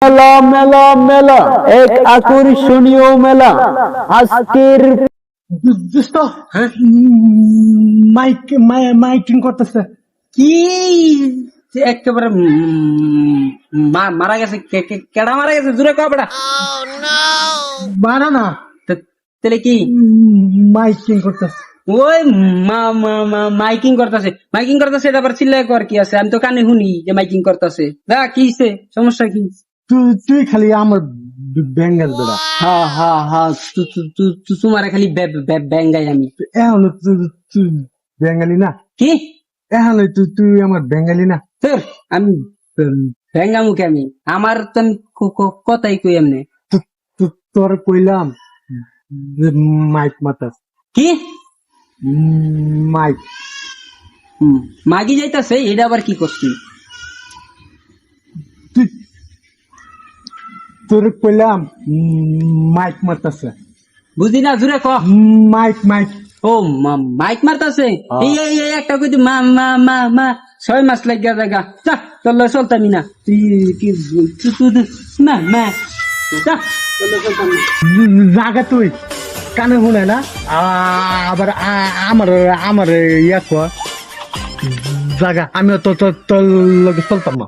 মেলা মেলা মেলা এক আকর্ষণীয় মেলা আজকের দোস্ত মাইকিং করতেছে। কি একেবারে মারা গেছে কেডা মারা গেছে জুড়ে কবেটা বানা না তাহলে কি মাইকিং করতেছে। ওই মাইকিং করতেছে এটা আবার চিল্লাই কর কি আছে, আমি তো কানে শুনি যে মাইকিং করতেছে। দা কি হইছে, সমস্যা কি? তুই খালি আমার বেঙ্গল বেড়া। হ্যাঁ হ্যাঁ হ্যাঁ তোমারে খালি ব্যাঙ্গাই আমি। এখন তুই বেঙ্গালি না? কি এখন তুই আমার বেঙ্গালি না? তোর আমি ব্যাঙ্গামুখে আমি আমার তো আমি কথাই কই এমনি। তোর কইলাম মাইক মাতাস। কি মাইক মাগি যাইতাছে, এটা আবার কি করছি? তুই তোর কইলাম মাইক মাতাছে। বুঝি না, জুড়ে ক। মাইক মাইক ও মাইক মারতাছে। এই একটা কই মা মা মা মা 6 মাস লাগিয়া জায়গা চা তোর চলতামি না। তুই কি না মা চা তোর চলতাম না। জাগা তুই কানে শুনে না আবার আমার আমার ইয়া কর জাগা, আমি তোর লগে চলতাম না।